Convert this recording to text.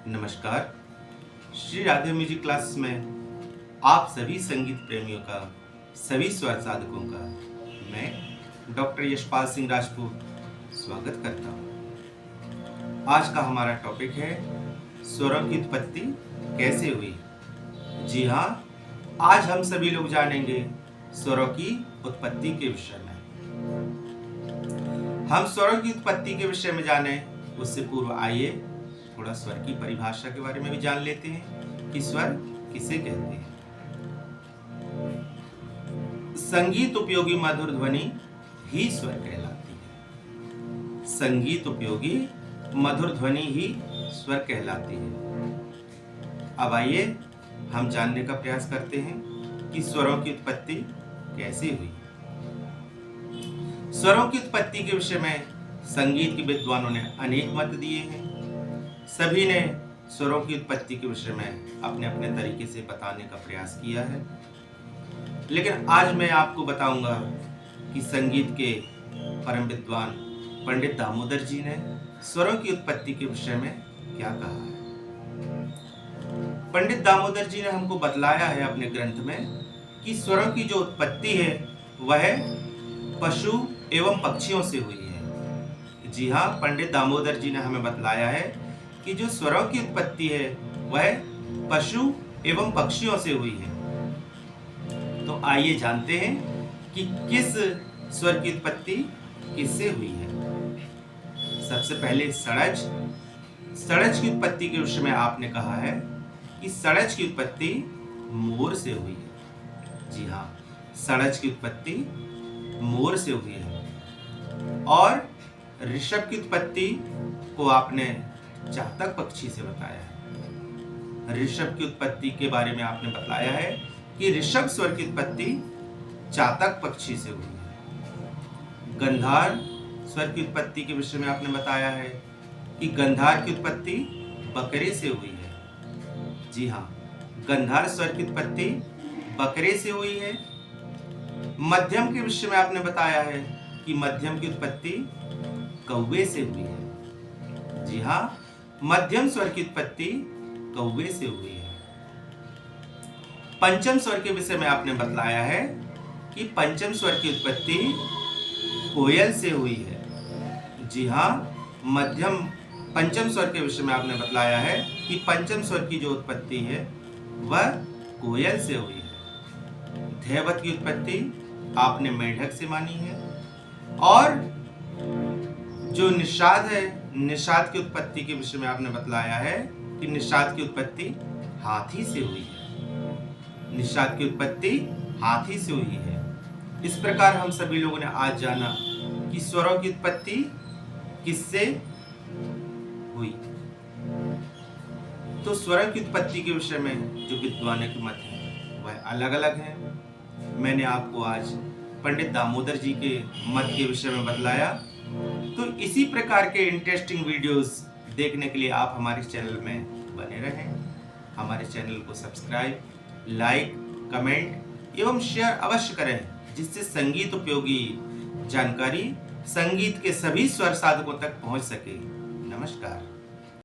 नमस्कार। Shri Radhe music class में आप सभी संगीत प्रेमियों का, सभी स्वर साधकों का मैं डॉक्टर यशपाल सिंह राजपूत स्वागत करता हूँ। आज का हमारा टॉपिक है स्वरों की उत्पत्ति कैसे हुई। जी हाँ, आज हम सभी लोग जानेंगे स्वरों की उत्पत्ति के विषय में। हम स्वरों की उत्पत्ति के विषय में जाने उससे पूर्व आइए थोड़ा स्वर की परिभाषा के बारे में भी जान लेते हैं कि स्वर किसे कहते हैं। संगीत उपयोगी मधुर ध्वनि ही स्वर कहलाती है। संगीत उपयोगी मधुर ध्वनि ही स्वर कहलाती है। अब आइए हम जानने का प्रयास करते हैं कि स्वरों की उत्पत्ति कैसे हुई। स्वरों की उत्पत्ति के विषय में संगीत के विद्वानों ने अनेक मत दिए हैं। सभी ने स्वरों की उत्पत्ति के विषय में अपने अपने तरीके से बताने का प्रयास किया है, लेकिन आज मैं आपको बताऊंगा कि संगीत के परम विद्वान पंडित दामोदर जी ने स्वरों की उत्पत्ति के विषय में क्या कहा है। पंडित दामोदर जी ने हमको बतलाया है अपने ग्रंथ में कि स्वरों की जो उत्पत्ति है वह पशु एवं पक्षियों से हुई है। जी हाँ, पंडित दामोदर जी ने हमें बतलाया है कि जो स्वरों की उत्पत्ति है वह पशु एवं पक्षियों से हुई है। तो आइए जानते हैं कि किस स्वर की उत्पत्ति किससे हुई है। सबसे पहले सड़ज। सड़ज की उत्पत्ति के विषय में आपने कहा है कि सड़ज की उत्पत्ति मोर से हुई है। जी हाँ, सड़ज की उत्पत्ति मोर से हुई है। और ऋषभ की उत्पत्ति को आपने चातक पक्षी से बताया है। ऋषभ की उत्पत्ति के बारे में आपने बतलाया है कि ऋषभ स्वर की उत्पत्ति चातक पक्षी से हुई है। गंधार स्वर की उत्पत्ति के विषय में आपने बताया है कि गंधार की उत्पत्ति बकरे से हुई है। जी हाँ, गंधार स्वर की उत्पत्ति बकरे से हुई है। मध्यम के विषय में आपने बताया है कि मध्यम की उत्पत्ति कौवे से हुई है। जी हाँ, मध्यम स्वर की उत्पत्ति कौवे से हुई है। पंचम स्वर के विषय में आपने बतलाया है कि पंचम स्वर की उत्पत्ति कोयल से हुई है। जी हाँ, पंचम स्वर के विषय में आपने बतलाया है कि पंचम स्वर की जो उत्पत्ति है वह कोयल से हुई है। धैवत की उत्पत्ति आपने मेढक से मानी है। और जो निषाद है, निषाद की उत्पत्ति के विषय में आपने बतलाया है कि निषाद की उत्पत्ति हाथी से हुई है। निषाद की उत्पत्ति हाथी से हुई है। इस प्रकार हम सभी लोगों ने आज जाना कि स्वरों की उत्पत्ति किससे हुई। तो स्वरों की उत्पत्ति के विषय में जो विद्वानों के मत है वह अलग अलग है। मैंने आपको आज पंडित दामोदर जी के मत के विषय में बतलाया। तो इसी प्रकार के इंटरेस्टिंग वीडियोस देखने के लिए आप हमारे चैनल में बने रहें। हमारे चैनल को सब्सक्राइब, लाइक, कमेंट एवं शेयर अवश्य करें, जिससे संगीत उपयोगी जानकारी संगीत के सभी स्वर साधकों तक पहुंच सके। नमस्कार।